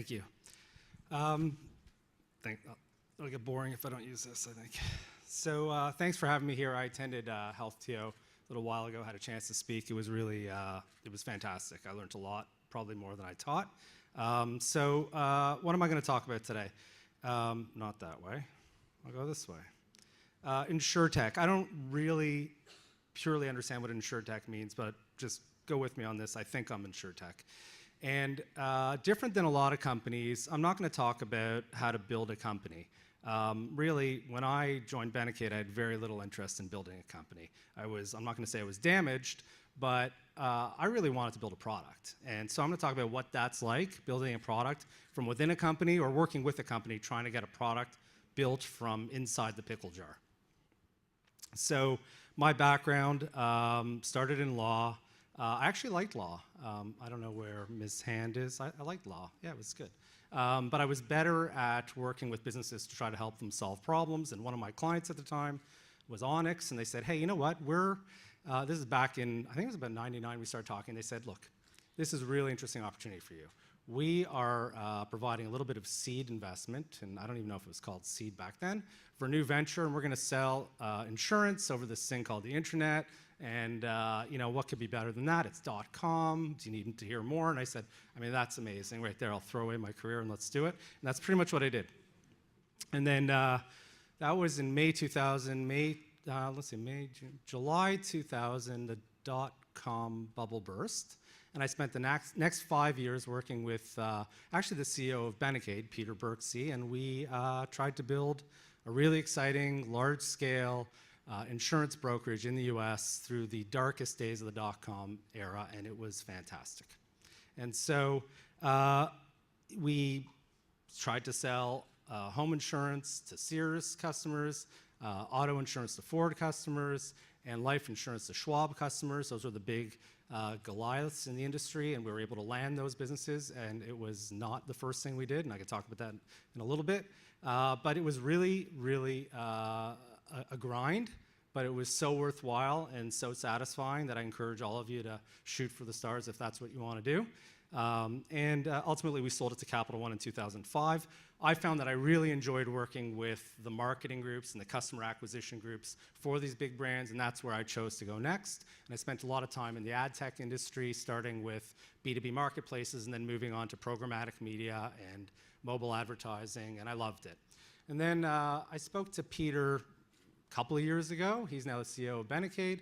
Thank you. It'll get boring if I don't use this, I think. So thanks for having me here. I attended HealthTO a little while ago, had a chance to speak. It was really, it was fantastic. I learned a lot, probably more than I taught. What am I going to talk about today? Not that way. I'll go this way. InsureTech. I don't really purely understand what InsureTech means, but just go with me on this. I think I'm InsureTech. And different than a lot of companies, I'm not going to talk about how to build a company. Really, when I joined Benecaid, I had very little interest in building a company. I'm not going to say I was damaged, but I really wanted to build a product. And so I'm going to talk about what that's like, building a product from within a company or working with a company trying to get a product built from inside the pickle jar. So my background started in law. I actually liked law. I don't know where Ms. Hand is. I liked law. Yeah, it was good. But I was better at working with businesses to try to help them solve problems. And one of my clients at the time was Onyx, and they said, hey, you know what? This is back in, I think it was about 99 we started talking. They said, look, this is a really interesting opportunity for you. We are providing a little bit of seed investment, and I don't even know if it was called seed back then, for a new venture, and we're going to sell insurance over this thing called the internet. And you know, what could be better than that? It's .com. Do you need to hear more? And I said, I mean, that's amazing right there. I'll throw away my career and let's do it. And that's pretty much what I did. And then that was in May 2000. July 2000, the .com bubble burst. And I spent the next 5 years working with actually the CEO of Benecaid, Peter Birksey, and we tried to build a really exciting, large-scale insurance brokerage in the US through the darkest days of the .com era, and it was fantastic. And so we tried to sell home insurance to Sears customers, auto insurance to Ford customers, and life insurance to Schwab customers. Those were the big Goliaths in the industry, and we were able to land those businesses, and it was not the first thing we did, and I could talk about that in a little bit. But it was really, really a grind, but it was so worthwhile and so satisfying that I encourage all of you to shoot for the stars if that's what you want to do. Ultimately, we sold it to Capital One in 2005. I found that I really enjoyed working with the marketing groups and the customer acquisition groups for these big brands, and that's where I chose to go next. And I spent a lot of time in the ad tech industry, starting with B2B marketplaces and then moving on to programmatic media and mobile advertising, and I loved it. And then I spoke to Peter a couple of years ago. He's now the CEO of Benecaid.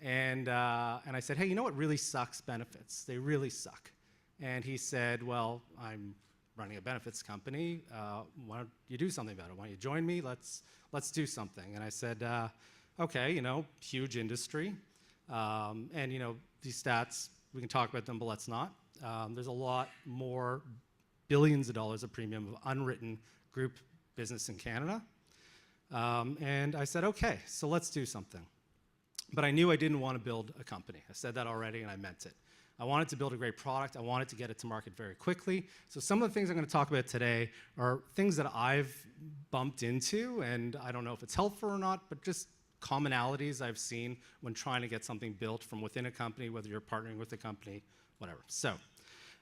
And I said, hey, you know what really sucks? Benefits. They really suck. And he said, well, I'm running a benefits company. Why don't you do something about it? Why don't you join me? Let's do something. And I said, okay, you know, huge industry. And, you know, these stats, we can talk about them, but let's not. There's a lot more billions of dollars of premium of unwritten group business in Canada. And I said, okay, so let's do something. But I knew I didn't want to build a company. I said that already, and I meant it. I wanted to build a great product. I wanted to get it to market very quickly. So some of the things I'm going to talk about today are things that I've bumped into, and I don't know if it's helpful or not, but just commonalities I've seen when trying to get something built from within a company, whether you're partnering with a company, whatever. So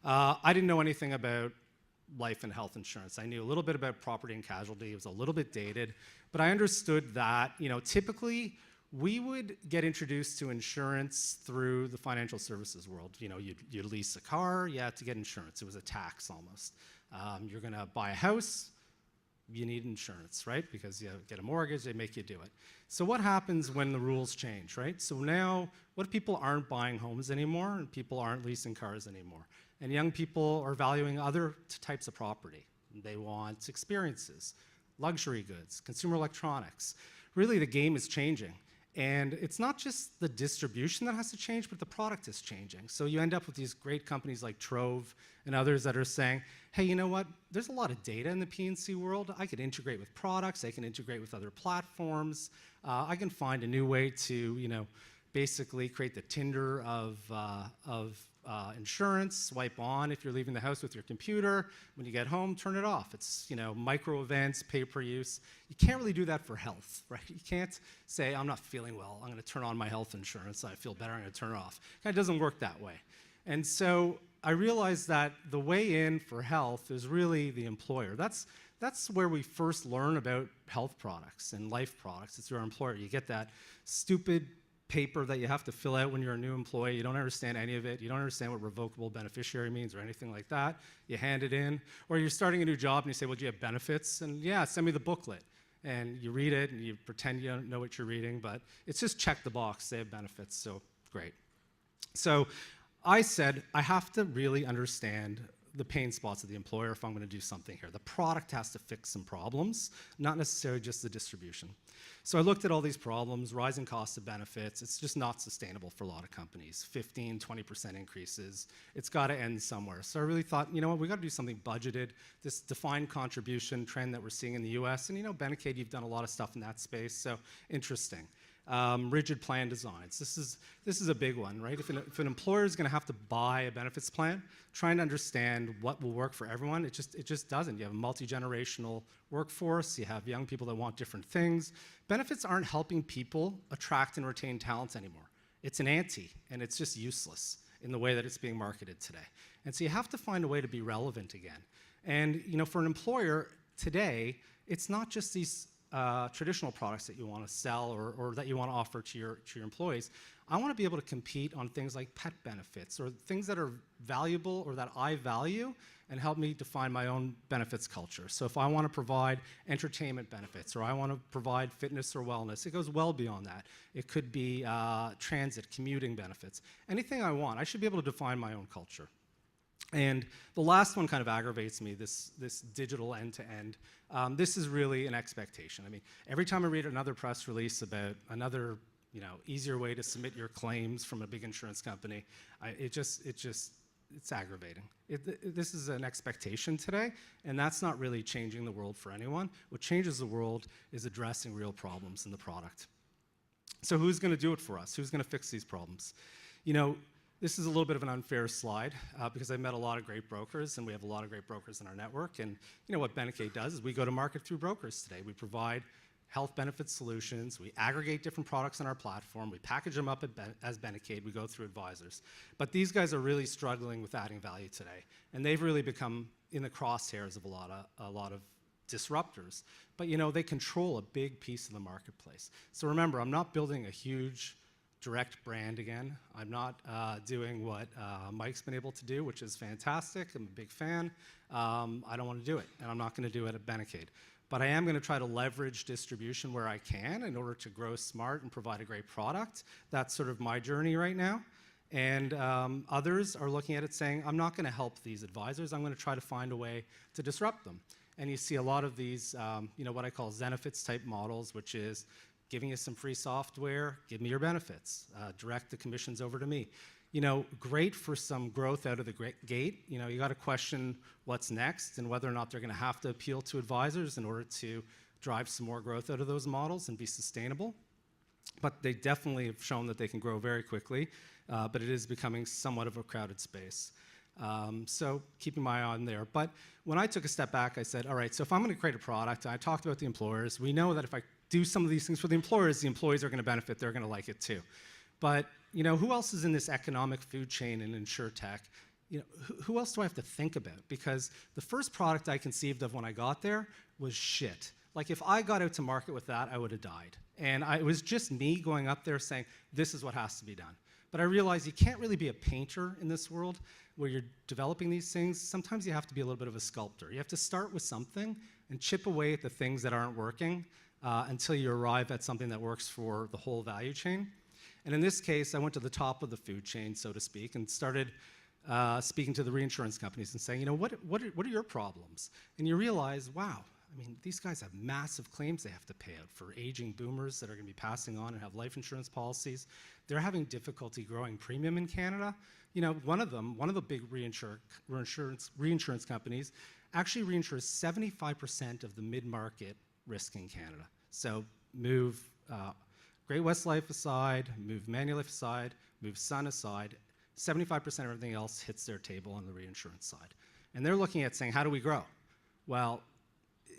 I didn't know anything about life and health insurance. I knew a little bit about property and casualty. It was a little bit dated, but I understood that, you know, typically we would get introduced to insurance through the financial services world. You know, you'd lease a car, you had to get insurance. It was a tax almost. You're going to buy a house, you need insurance, right? Because you get a mortgage, they make you do it. So what happens when the rules change, right? So now, what if people aren't buying homes anymore and people aren't leasing cars anymore? And young people are valuing other types of property. They want experiences, luxury goods, consumer electronics. Really, the game is changing. And it's not just the distribution that has to change, but the product is changing. So you end up with these great companies like Trove and others that are saying, hey, you know what? There's a lot of data in the P&C world. I could integrate with products. I can integrate with other platforms. I can find a new way to, you know, basically create the Tinder of insurance. Swipe on if you're leaving the house with your computer. When you get home, turn it off. It's, you know, micro events, pay-per-use. You can't really do that for health, right? You can't say, I'm not feeling well. I'm going to turn on my health insurance. I feel better. I'm going to turn it off. It kind of doesn't work that way. And so I realized that the way in for health is really the employer. That's where we first learn about health products and life products. It's your employer. You get that stupid paper that you have to fill out when you're a new employee. You don't understand any of it. You don't understand what revocable beneficiary means or anything like that. You hand it in. Or you're starting a new job and you say, well, do you have benefits? And yeah, send me the booklet. And you read it and you pretend you don't know what you're reading, but it's just check the box, they have benefits, so great. So I said, I have to really understand the pain spots of the employer if I'm going to do something here. The product has to fix some problems, not necessarily just the distribution. So I looked at all these problems, rising costs of benefits. It's just not sustainable for a lot of companies. 15, 20% increases. It's got to end somewhere. So I really thought, you know what, we got to do something budgeted. This defined contribution trend that we're seeing in the US, and you know, Benecaid, you've done a lot of stuff in that space, so interesting. Rigid plan designs. This is a big one, right? If an employer is going to have to buy a benefits plan, trying to understand what will work for everyone, it just doesn't. You have a multi-generational workforce. You have young people that want different things. Benefits aren't helping people attract and retain talent anymore. It's an ante, and it's just useless in the way that it's being marketed today. And so you have to find a way to be relevant again. And you know, for an employer today, it's not just these traditional products that you want to sell or that you want to offer to your employees. I want to be able to compete on things like pet benefits or things that are valuable or that I value and help me define my own benefits culture. So if I want to provide entertainment benefits or I want to provide fitness or wellness, it goes well beyond that. It could be transit, commuting benefits. Anything I want, I should be able to define my own culture. And the last one kind of aggravates me, this digital end-to-end. This is really an expectation. I mean, every time I read another press release about another, you know, easier way to submit your claims from a big insurance company, it's aggravating. This is an expectation today, and that's not really changing the world for anyone. What changes the world is addressing real problems in the product. So who's going to do it for us? Who's going to fix these problems? You know, this is a little bit of an unfair slide because I met a lot of great brokers, and we have a lot of great brokers in our network. And you know what Benecaid does is we go to market through brokers today. We provide health benefit solutions. We aggregate different products on our platform. We package them up as Benecaid. We go through advisors. But these guys are really struggling with adding value today, and they've really become in the crosshairs of a lot of disruptors. But you know, they control a big piece of the marketplace. So remember, I'm not building a huge direct brand again. I'm not doing what Mike's been able to do, which is fantastic. I'm a big fan. I don't want to do it, and I'm not going to do it at Benecaid. But I am going to try to leverage distribution where I can in order to grow smart and provide a great product. That's sort of my journey right now. And others are looking at it saying, I'm not going to help these advisors. I'm going to try to find a way to disrupt them. And you see a lot of these, you know, what I call Zenefits type models, which is giving you some free software, give me your benefits, direct the commissions over to me. You know, great for some growth out of the gate. You know, you got to question what's next and whether or not they're going to have to appeal to advisors in order to drive some more growth out of those models and be sustainable. But they definitely have shown that they can grow very quickly, but it is becoming somewhat of a crowded space. So keeping my eye on there. But when I took a step back, I said, all right, so if I'm going to create a product, I talked about the employers. We know that if I do some of these things for the employers are going to benefit, they're going to like it too. But you know, who else is in this economic food chain in InsureTech? You know, who else do I have to think about? Because the first product I conceived of when I got there was shit. Like if I got out to market with that, I would have died. And it was just me going up there saying, this is what has to be done. But I realized you can't really be a painter in this world where you're developing these things. Sometimes you have to be a little bit of a sculptor. You have to start with something and chip away at the things that aren't working until you arrive at something that works for the whole value chain. And in this case, I went to the top of the food chain, so to speak, and started speaking to the reinsurance companies and saying, you know, what are your problems? And you realize, wow, I mean, these guys have massive claims they have to pay out for aging boomers that are going to be passing on and have life insurance policies. They're having difficulty growing premium in Canada. You know, one of the big reinsurance companies actually reinsures 75% of the mid-market risk in Canada. So move Great West Life aside, move Manulife aside, move Sun aside, 75% of everything else hits their table on the reinsurance side. And they're looking at saying, how do we grow? Well,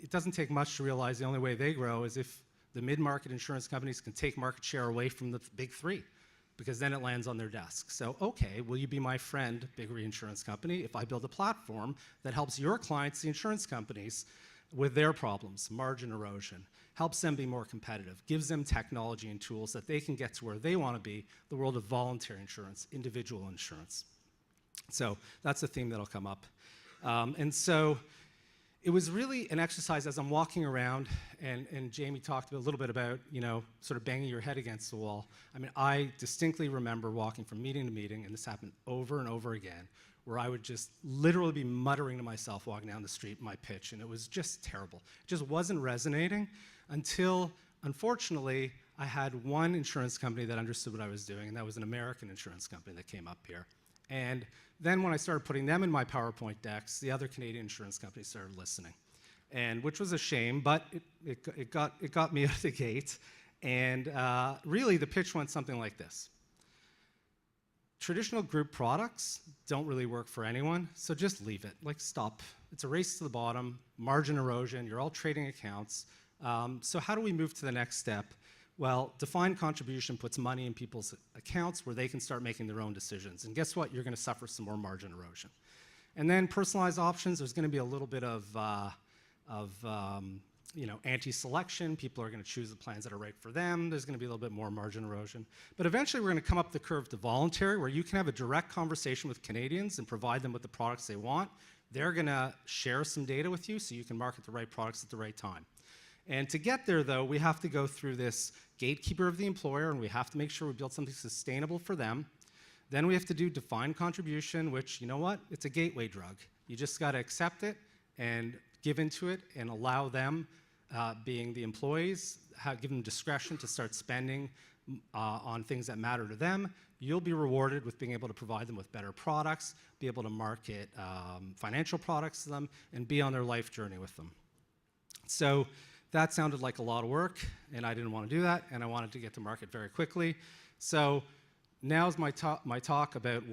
it doesn't take much to realize the only way they grow is if the mid-market insurance companies can take market share away from the big three. because then it lands on their desk. So, okay, will you be my friend, big reinsurance company, if I build a platform that helps your clients, the insurance companies, with their problems, margin erosion, helps them be more competitive, gives them technology and tools that they can get to where they want to be, the world of voluntary insurance, individual insurance. So that's a theme that'll come up. And so it was really an exercise as I'm walking around, and Jamie talked a little bit about, sort of banging your head against the wall. I mean, I distinctly remember walking from meeting to meeting, and this happened over and over again, where I would just literally be muttering to myself walking down the street my pitch, and it was just terrible. It just wasn't resonating until, unfortunately, I had one insurance company that understood what I was doing, and that was an American insurance company that came up here. And then when I started putting them in my PowerPoint decks, the other Canadian insurance companies started listening, and which was a shame, but it got me out of the gate. And really, the pitch went something like this. Traditional group products don't really work for anyone, so just leave it. Like, stop. It's a race to the bottom, margin erosion, you're all trading accounts. So how do we move to the next step? Well, defined contribution puts money in people's accounts where they can start making their own decisions. And guess what? You're going to suffer some more margin erosion. And then personalized options, there's going to be a little bit of anti-selection. People are going to choose the plans that are right for them. There's going to be a little bit more margin erosion. But eventually, we're going to come up the curve to voluntary, where you can have a direct conversation with Canadians and provide them with the products they want. They're going to share some data with you so you can market the right products at the right time. And to get there, though, we have to go through this gatekeeper of the employer, and we have to make sure we build something sustainable for them. Then we have to do defined contribution, which, you know what? It's a gateway drug. You just got to accept it and give into it and allow them, being the employees, give them discretion to start spending on things that matter to them. You'll be rewarded with being able to provide them with better products, be able to market financial products to them, and be on their life journey with them. So that sounded like a lot of work, and I didn't want to do that, and I wanted to get to market very quickly. So now's my talk about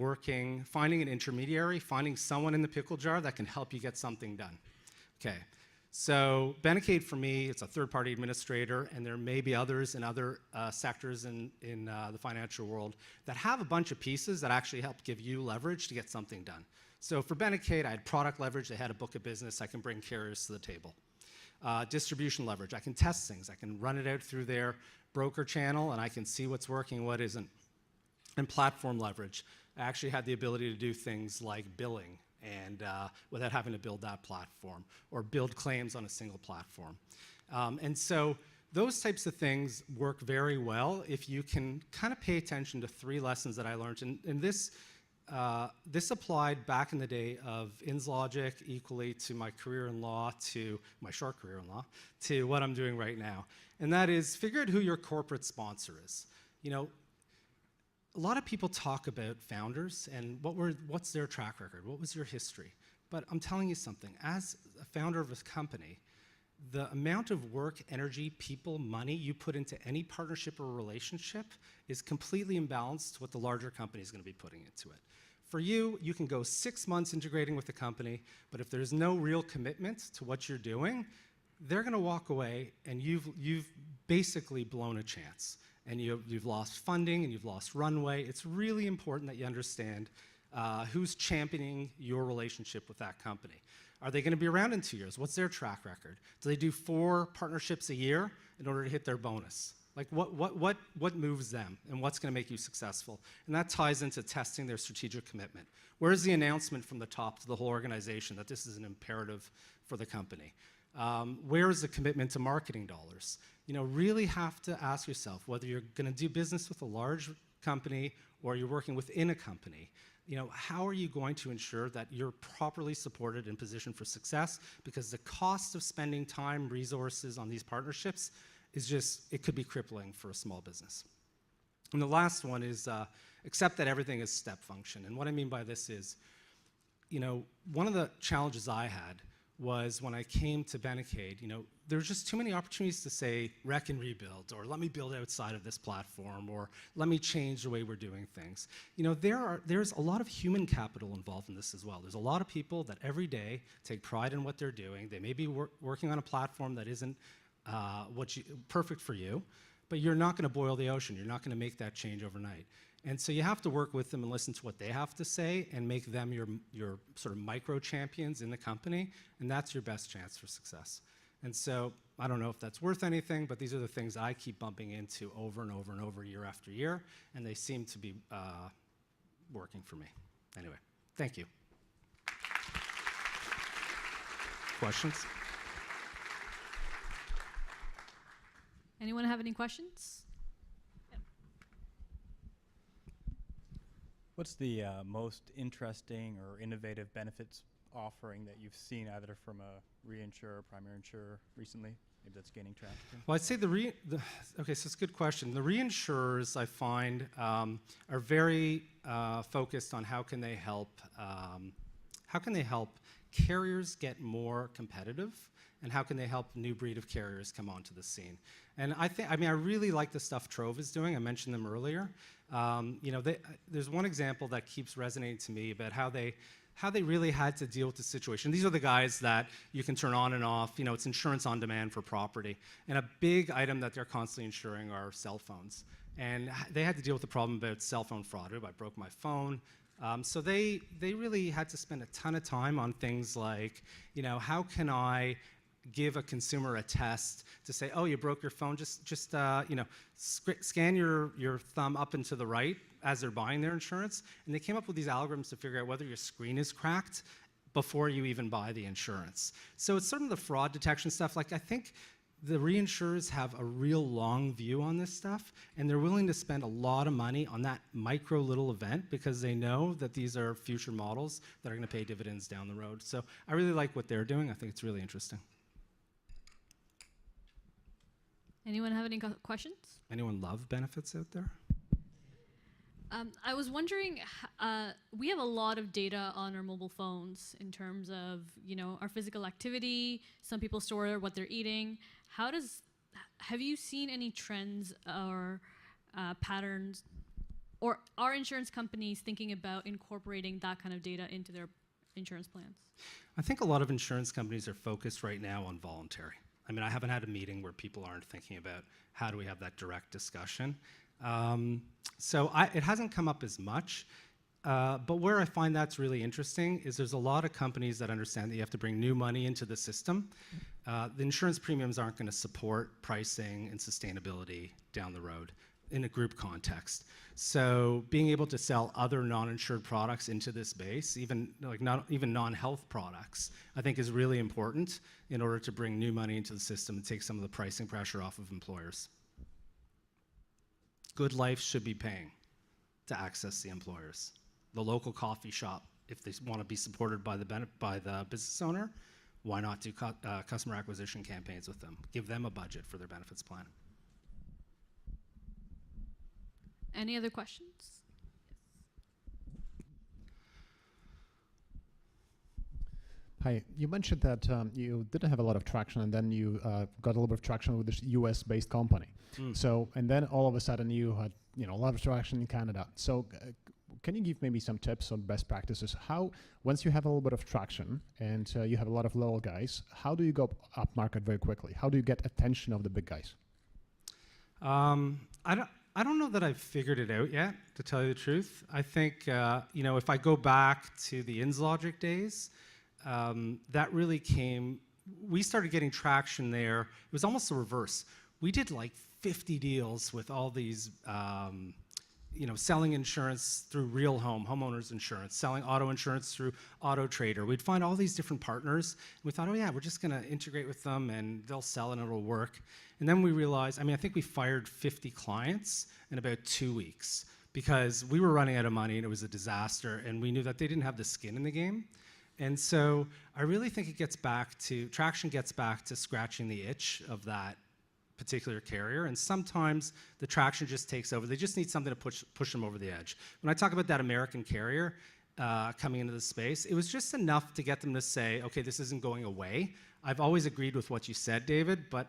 finding an intermediary, finding someone in the pickle jar that can help you get something done. Okay, so Benecaid for me, it's a third-party administrator, and there may be others in other sectors in the financial world that have a bunch of pieces that actually help give you leverage to get something done. So for Benecaid, I had product leverage. They had a book of business. I can bring carriers to the table. Distribution leverage. I can test things. I can run it out through their broker channel, and I can see what's working, what isn't. And platform leverage. I actually had the ability to do things like billing and without having to build that platform, or build claims on a single platform. And so those types of things work very well if you can kind of pay attention to three lessons that I learned. And this applied back in the day of InsLogic equally to my career in law, to my short career in law, to what I'm doing right now. And that is, figure out who your corporate sponsor is. A lot of people talk about founders and what's their track record, what was your history. But I'm telling you something, as a founder of a company, the amount of work, energy, people, money you put into any partnership or relationship is completely imbalanced to what the larger company is going to be putting into it. For you, you can go 6 months integrating with the company, but if there's no real commitment to what you're doing, they're going to walk away, and you've basically blown a chance. And you've lost funding, and you've lost runway. It's really important that you understand who's championing your relationship with that company. Are they going to be around in 2 years? What's their track record? Do they do 4 partnerships a year in order to hit their bonus? Like, what moves them, and what's going to make you successful? And that ties into testing their strategic commitment. Where's the announcement from the top to the whole organization that this is an imperative for the company? Where is the commitment to marketing dollars? Really have to ask yourself whether you're going to do business with a large company or you're working within a company. How are you going to ensure that you're properly supported and positioned for success? Because the cost of spending time, resources on these partnerships is it could be crippling for a small business. And the last one is accept that everything is step function. And what I mean by this is, one of the challenges I had was when I came to Benecaid, there were just too many opportunities to say, wreck and rebuild, or let me build outside of this platform, or let me change the way we're doing things. There's a lot of human capital involved in this as well. There's a lot of people that every day take pride in what they're doing. They may be working on a platform that isn't perfect for you, but you're not going to boil the ocean. You're not going to make that change overnight. And so you have to work with them and listen to what they have to say and make them your sort of micro champions in the company, and that's your best chance for success. And so I don't know if that's worth anything, but these are the things I keep bumping into over and over and over year after year, and they seem to be working for me. Anyway, thank you. Questions? Anyone have any questions? What's the most interesting or innovative benefits offering that you've seen either from a reinsurer or primary insurer recently? Maybe that's gaining traction. Well, I'd say okay, so it's a good question. The reinsurers I find are very focused on how can they help carriers get more competitive, and how can they help new breed of carriers come onto the scene. And I really like the stuff Trove is doing. I mentioned them earlier. There's one example that keeps resonating to me about how they really had to deal with the situation. These are the guys that you can turn on and off. It's insurance on demand for property. And a big item that they're constantly insuring are cell phones. And they had to deal with the problem about cell phone fraud. I broke my phone. So they really had to spend a ton of time on things like, how can I give a consumer a test to say, oh, you broke your phone, just scan your thumb up and to the right as they're buying their insurance. And they came up with these algorithms to figure out whether your screen is cracked before you even buy the insurance. So it's sort of the fraud detection stuff. Like, I think the reinsurers have a real long view on this stuff, and they're willing to spend a lot of money on that micro little event because they know that these are future models that are going to pay dividends down the road. So I really like what they're doing. I think it's really interesting. Anyone have any questions? Anyone love benefits out there? I was wondering, we have a lot of data on our mobile phones in terms of, our physical activity. Some people store what they're eating. Have you seen any trends or patterns, or are insurance companies thinking about incorporating that kind of data into their insurance plans? I think a lot of insurance companies are focused right now on voluntary. I haven't had a meeting where people aren't thinking about how do we have that direct discussion. It hasn't come up as much, but where I find that's really interesting is there's a lot of companies that understand that you have to bring new money into the system. The insurance premiums aren't going to support pricing and sustainability down the road in a group context. So being able to sell other non-insured products into this base, even non-health products, I think is really important in order to bring new money into the system and take some of the pricing pressure off of employers. Good Life should be paying to access the employers. The local coffee shop, if they want to be supported by the business owner, why not do customer acquisition campaigns with them? Give them a budget for their benefits plan. Any other questions? Hi, you mentioned that you didn't have a lot of traction, and then you got a little bit of traction with this US-based company. So, and then all of a sudden you had a lot of traction in Canada. So can you give maybe some tips on best practices? How, once you have a little bit of traction and you have a lot of local guys, how do you go up market very quickly? How do you get attention of the big guys? I don't know that I've figured it out yet, to tell you the truth. I think, if I go back to the InsLogic days, that really we started getting traction there. It was almost the reverse. We did like 50 deals with all these, selling insurance through Real Home, homeowners insurance, selling auto insurance through Auto Trader. We'd find all these different partners. We thought, oh yeah, we're just gonna integrate with them and they'll sell and it'll work. And then we realized, I think we fired 50 clients in about 2 weeks because we were running out of money and it was a disaster, and we knew that they didn't have the skin in the game. And so I really think traction gets back to scratching the itch of that particular carrier, and sometimes the traction just takes over. They just need something to push them over the edge. When I talk about that American carrier coming into the space, it was just enough to get them to say, okay, this isn't going away. I've always agreed with what you said, David, but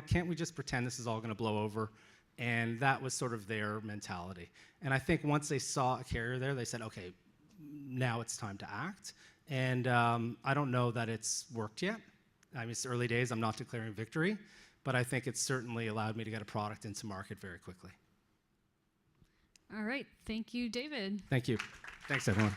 can't we just pretend this is all going to blow over? And that was sort of their mentality. And I think once they saw a carrier there, they said, okay, now it's time to act. And I don't know that it's worked yet. It's early days. I'm not declaring victory. But I think it's certainly allowed me to get a product into market very quickly. All right. Thank you, David. Thank you. Thanks, everyone.